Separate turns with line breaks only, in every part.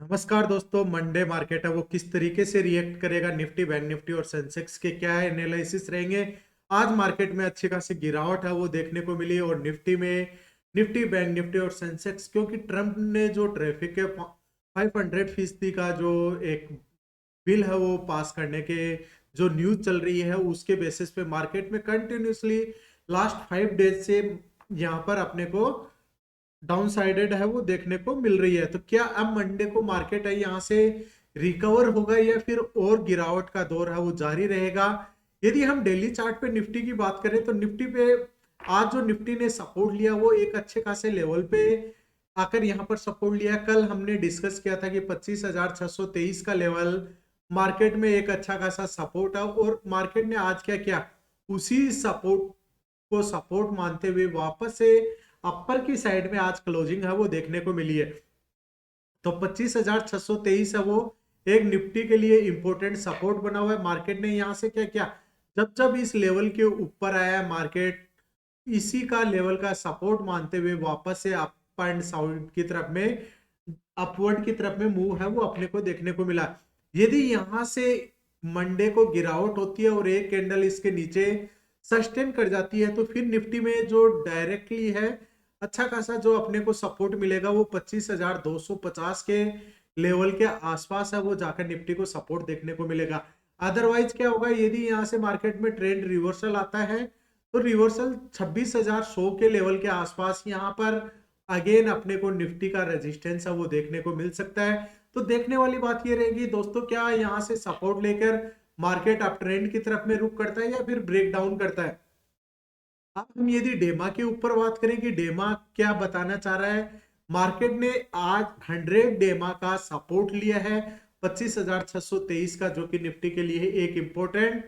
नमस्कार दोस्तों। Monday market है वो किस तरीके से रिएक्ट करेगा, निफ्टी बैंक निफ्टी और सेंसेक्स के क्या एनालिसिस रहेंगे। आज मार्केट में अच्छी खासी गिरावट है वो देखने को मिली और निफ्टी में निफ्टी बैंक निफ्टी और सेंसेक्स, क्योंकि ट्रम्प ने जो ट्रैफिक के 500% का जो एक बिल है वो पास करने के जो न्यूज चल रही है उसके बेसिस पे मार्केट में कंटिन्यूसली लास्ट 5 डेज से यहाँ पर अपने को डाउन साइडेड है वो देखने को मिल रही है। तो क्या अब मंडे को मार्केट है यहाँ से रिकवर होगा या फिर और गिरावट का दौर है वो जारी रहेगा। यदि हम डेली चार्ट पे निफ्टी की बात करें तो निफ्टी पे आज जो निफ्टी ने सपोर्ट लिया वो एक अच्छे खासे लेवल पे आकर यहाँ पर सपोर्ट लिया। कल हमने डिस्कस किया था कि 25,623 का लेवल मार्केट में एक अच्छा खासा सपोर्ट है और मार्केट ने आज क्या किया, उसी सपोर्ट को सपोर्ट मानते हुए वापस से अपर की साइड में आज क्लोजिंग है वो देखने को मिली है। तो 25,623 है वो एक निफ्टी के लिए इंपॉर्टेंट सपोर्ट बना हुआ है। मार्केट ने यहाँ से क्या किया, जब जब इस लेवल के ऊपर आया है मार्केट इसी का लेवल का सपोर्ट मानते हुए वापस से अप एंड साउंड की तरफ में अपवर्ड की तरफ में मूव है वो अपने को देखने को मिला। यदि यहां से मंडे को गिरावट होती है और एक कैंडल इसके नीचे सस्टेन कर जाती है तो फिर निफ्टी में जो डायरेक्टली है अच्छा खासा जो अपने को सपोर्ट मिलेगा वो 25,250 के लेवल के आसपास है वो जाकर निफ्टी को सपोर्ट देखने को मिलेगा। अदरवाइज क्या होगा, यदि यहाँ से मार्केट में ट्रेंड रिवर्सल आता है तो रिवर्सल 26,100 के लेवल के आसपास यहाँ पर अगेन अपने को निफ्टी का रेजिस्टेंस है वो देखने को मिल सकता है। तो देखने वाली बात ये रहेगी दोस्तों, क्या यहाँ से सपोर्ट लेकर मार्केट अप ट्रेंड की तरफ में रुक करता है या फिर ब्रेक डाउन करता है। अब हम यदि डेमा के ऊपर बात करें कि डेमा क्या बताना चाह रहा है, मार्केट ने आज 100 डेमा का सपोर्ट लिया है 25,623 का, जो कि निफ्टी के लिए एक इंपॉर्टेंट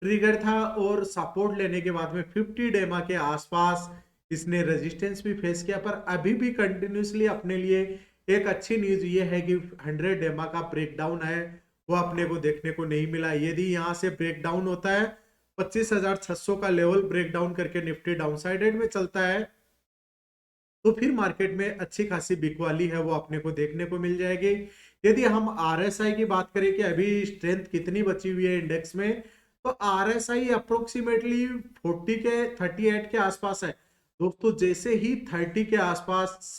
ट्रिगर था और सपोर्ट लेने के बाद में 50 डेमा के आसपास इसने रेजिस्टेंस भी फेस किया। पर अभी भी कंटिन्यूसली अपने लिए एक अच्छी न्यूज ये है कि 100 डेमा का ब्रेकडाउन है वो अपने को देखने को नहीं मिला। यदि यहाँ से ब्रेकडाउन होता है 25,600 का लेवल ब्रेकडाउन करके निफ्टी डाउनसाइडेड में चलता है तो फिर मार्केट में अच्छी खासी बिकवाली है वो अपने को देखने को मिल जाएगी। यदि हम आरएसआई की बात करें कि अभी स्ट्रेंथ कितनी बची हुई है इंडेक्स में, तो आरएसआई अप्रोक्सीमेटली 40 के 38 के आसपास है दोस्तों। जैसे ही 30 के आसपास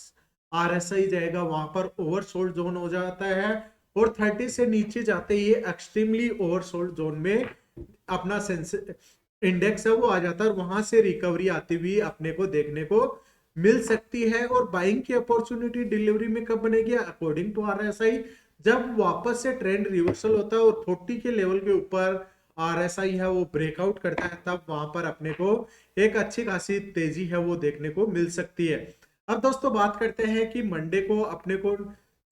आरएसआई जाएगा वहां पर ओवरसोल्ड जोन हो जाता है और 30 से नीचे जाते ही एक्सट्रीमली ओवरसोल्ड जोन में अपना इंडेक्स है वो आ जाता है और वहां से रिकवरी आती हुई अपने को देखने को मिल सकती है। और बाइंग की अपॉर्चुनिटी डिलीवरी में कब बनेगी, अकॉर्डिंग टू आरएसआई जब वापस से ट्रेंड रिवर्सल होता है और 40 के लेवल के ऊपर आरएसआई है वो ब्रेकआउट करता है, तब वहां पर अपने को एक अच्छी खासी तेजी है वो देखने को मिल सकती है। अब दोस्तों बात करते हैं कि मंडे को अपने को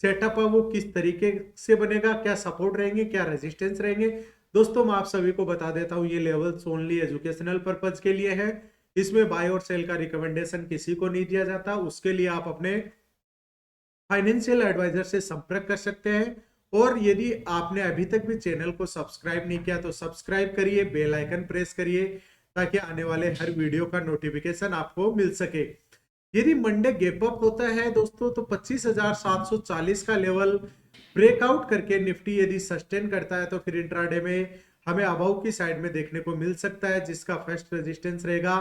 सेटअप है वो किस तरीके से बनेगा, क्या सपोर्ट रहेंगे क्या रेजिस्टेंस रहेंगे। दोस्तों मैं आप सभी को बता देता हूँ ये लेवल्स ओनली एजुकेशनल पर्पज के लिए है, इसमें बाय और सेल का रिकमेंडेशन किसी को नहीं दिया जाता। उसके लिए आप अपने फाइनेंशियल एडवाइजर से संपर्क कर सकते हैं। और यदि आपने अभी तक भी चैनल को सब्सक्राइब नहीं किया तो सब्सक्राइब करिए, बेल आइकन प्रेस करिए ताकि आने वाले हर वीडियो का नोटिफिकेशन आपको मिल सके। यदि मंडे गैप अप होता है दोस्तों तो 25,740 का लेवल ब्रेकआउट करके निफ्टी यदि सस्टेन करता है तो फिर इंट्राडे में हमें अबाउ की साइड में देखने को मिल सकता है, जिसका फर्स्ट रेजिस्टेंस रहेगा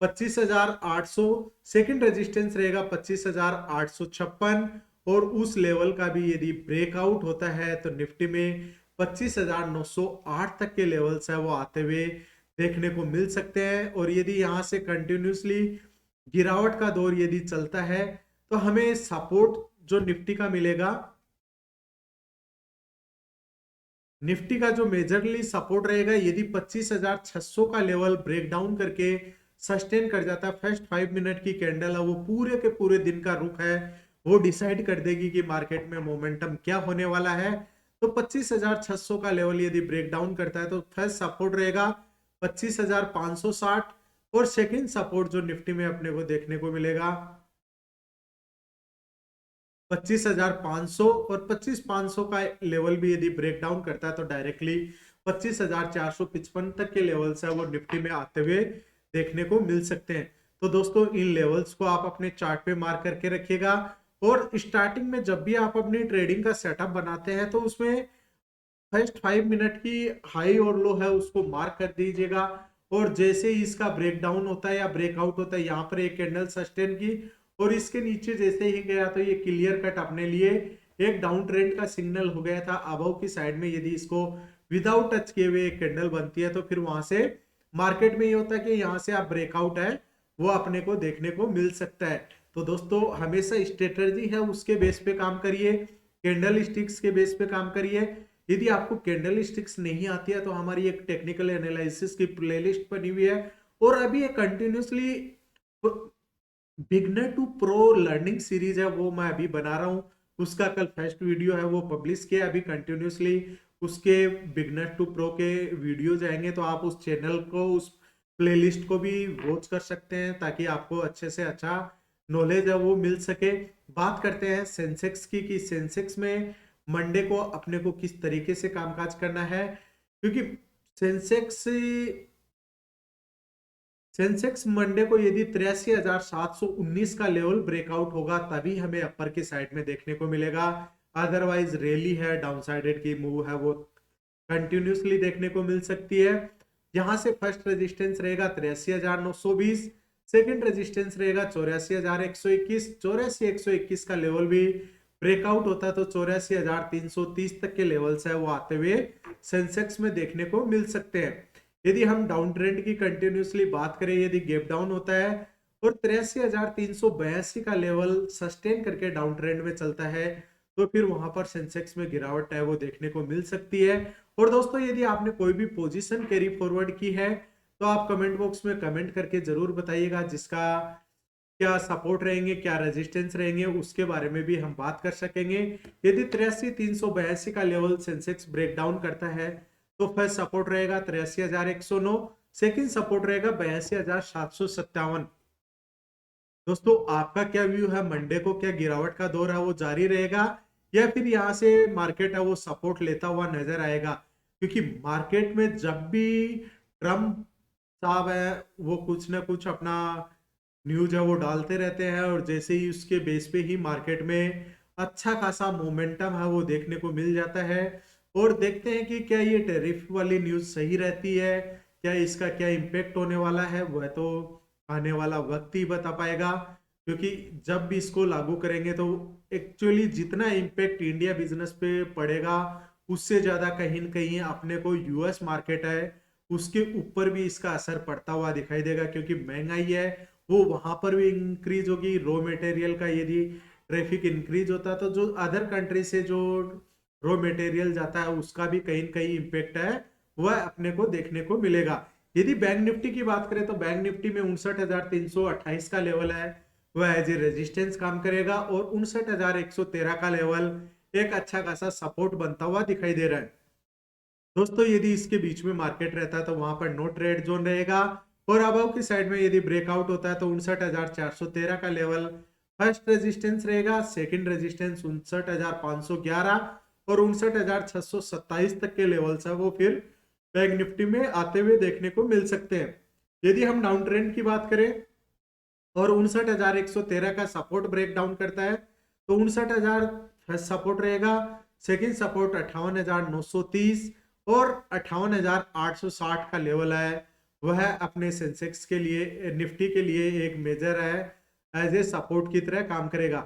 25,800, सेकंड रेजिस्टेंस रहेगा 25,856 और उस लेवल का भी यदि ब्रेकआउट होता है तो निफ्टी में 25,908 तक के लेवल्स है वो आते हुए देखने को मिल सकते हैं। और यदि यहाँ से कंटिन्यूसली गिरावट का दौर यदि चलता है तो हमें सपोर्ट जो निफ्टी का मिलेगा, निफ्टी का जो मेजरली सपोर्ट रहेगा यदि 25,600 का लेवल ब्रेक डाउन करके सस्टेन कर जाता है, फर्स्ट 5 मिनट की कैंडल है वो पूरे के पूरे दिन का रुख है वो डिसाइड कर देगी कि मार्केट में मोमेंटम क्या होने वाला है। तो 25,600 का लेवल यदि ब्रेक डाउन करता है तो फर्स्ट सपोर्ट रहेगा 25,560 और सेकंड सपोर्ट जो निफ्टी में अपने को देखने को मिलेगा 25,500 और 25,500 का लेवल भी यदि ब्रेक डाउन करता है तो डायरेक्टली 25,455 तक के लेवल्स है वो निफ्टी में आते हुए देखने को मिल सकते हैं। तो दोस्तों इन लेवल्स को आप अपने चार्ट पे मार्क करके रखिएगा और स्टार्टिंग में जब भी आप अपनी ट्रेडिंग का सेटअप बनाते हैं तो उसमें फर्स्ट 5 मिनट की हाई और लो है उसको मार्क कर दीजिएगा, और जैसे ही इसका ब्रेक डाउन होता है या ब्रेकआउट होता है, यहाँ पर एक कैंडल सस्टेन की और इसके नीचे जैसे ही गया तो ये क्लियर कट अपने लिए एक डाउन ट्रेंड का सिग्नल हो गया था। अबव की साइड में यदि इसको विदाउट टच किए हुए एक कैंडल बनती है तो फिर वहां से मार्केट में ये होता है कि यहाँ से आप ब्रेकआउट है वो अपने को देखने को मिल सकता है। तो दोस्तों हमेशा स्ट्रेटजी है उसके बेस पे काम करिए, कैंडल स्टिक्स के बेस पे काम करिए। यदि आपको कैंडल स्टिक्स नहीं आती है तो हमारी एक टेक्निकल एनालिसिस की प्लेलिस्ट बनी हुई है, और अभी एक continuously beginner to pro learning series है वो मैं अभी बना रहा हूँ। उसका कल फर्स्ट वीडियो है वो पब्लिश किया, अभी कंटिन्यूसली उसके बिगनर टू प्रो के वीडियो जाएंगे, तो आप उस चैनल को उस प्लेलिस्ट को भी वॉच कर सकते हैं ताकि आपको अच्छे से अच्छा नॉलेज है वो मिल सके। बात करते हैं सेंसेक्स की कि सेंसेक्स में मंडे को अपने को किस तरीके से कामकाज करना है, क्योंकि सेंसेक्स सेंसेक्स मंडे को यदि 83,719 का लेवल ब्रेकआउट होगा तभी हमें अपर की साइड में देखने को मिलेगा। अदरवाइज रैली है, डाउनसाइडेड की मूव है वो कंटिन्यूसली देखने को मिल सकती है। यहां से फर्स्ट रेजिस्टेंस रहेगा 83,920, सेकंड रेजिस्टेंस रहेगा 84,121। 84,121 का लेवल भी ब्रेकआउट होता है तो 84,330 तक के लेवल्स है वो आते हुए सेंसेक्स में देखने को मिल सकते हैं। यदि हम डाउन ट्रेंड की कंटिन्यूसली बात करें, यदि गैप डाउन होता है और 83,382 का लेवल सस्टेन करके डाउन ट्रेंड में चलता है तो फिर वहां पर सेंसेक्स में गिरावट है वो देखने को मिल सकती है। और दोस्तों यदि आपने कोई भी पोजीशन कैरी फॉरवर्ड की है तो आप कमेंट बॉक्स में कमेंट करके जरूर बताइएगा, जिसका क्या सपोर्ट रहेंगे क्या रेजिस्टेंस रहेंगे उसके बारे में भी हम बात कर सकेंगे। यदि 83,382 का लेवल सेंसेक्स ब्रेक डाउन करता है तो फर्स्ट सपोर्ट रहेगा 83,109, सेकंड सपोर्ट रहेगा 82,757। दोस्तों आपका क्या व्यू है, मंडे को क्या गिरावट का दौर है वो जारी रहेगा या फिर यहाँ से मार्केट है वो सपोर्ट लेता हुआ नजर आएगा? क्योंकि मार्केट में जब भी ट्रम्प साहब है वो कुछ ना कुछ अपना न्यूज है वो डालते रहते हैं, और जैसे ही उसके बेस पे ही मार्केट में अच्छा खासा मोमेंटम है वो देखने को मिल जाता है। और देखते हैं कि क्या ये टैरिफ वाली न्यूज सही रहती है, क्या इसका क्या इम्पेक्ट होने वाला है वह तो आने वाला वक्त ही बता पाएगा। क्योंकि जब भी इसको लागू करेंगे तो एक्चुअली जितना इम्पेक्ट इंडिया बिजनेस पे पड़ेगा उससे ज्यादा कहीं न कहीं अपने को यूएस मार्केट है उसके ऊपर भी इसका असर पड़ता हुआ दिखाई देगा, क्योंकि महंगाई है वो वहां पर भी इंक्रीज होगी। रॉ मटेरियल का यदि ट्रैफिक इंक्रीज होता है तो जो अदर कंट्री से जो रॉ मटेरियल जाता है उसका भी कहीं न कहीं इम्पेक्ट है वह अपने को देखने को मिलेगा। यदि बैंक निफ्टी की बात करें तो बैंक निफ्टी में 59,328 का लेवल है वह एज ए रेजिस्टेंस काम करेगा, और 59,113 का लेवल एक अच्छा खासा सपोर्ट बनता हुआ दिखाई दे रहा है। दोस्तों यदि इसके बीच में मार्केट रहता है तो वहां पर नो ट्रेड जोन रहेगा, और अबव की साइड में यदि ब्रेकआउट होता है तो 59,413 का लेवल फर्स्ट रेजिस्टेंस रहेगा, सेकंड रेजिस्टेंस 59,511 और 59,627 तक के लेवल्स है वो फिर बैंक निफ्टी में आते हुए देखने को मिल सकते हैं। यदि हम डाउन ट्रेंड की बात करें और 59,113 का सपोर्ट ब्रेक डाउन करता है तो 59,000 फर्स्ट सपोर्ट रहेगा, सेकंड सपोर्ट 58,930 और 58,860 का लेवल है वह अपने सेंसेक्स के लिए निफ्टी के लिए एक मेजर है एज ए सपोर्ट की तरह काम करेगा।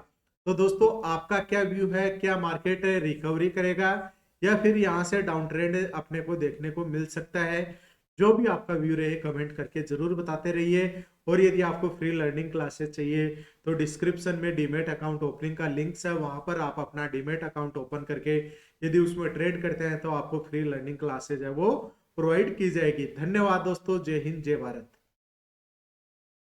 तो दोस्तों आपका क्या व्यू है, क्या मार्केट रिकवरी करेगा या फिर यहाँ से डाउन ट्रेंड अपने को देखने को मिल सकता है? जो भी आपका व्यू रहे कमेंट करके जरूर बताते रहिए। और यदि आपको फ्री लर्निंग क्लासेस चाहिए तो डिस्क्रिप्शन में डीमेट अकाउंट ओपनिंग का लिंक्स है, वहां पर आप अपना डीमेट अकाउंट ओपन करके यदि उसमें ट्रेड करते हैं तो आपको फ्री लर्निंग क्लासेज है वो प्रोवाइड की जाएगी। धन्यवाद दोस्तों, जय हिंद जय भारत।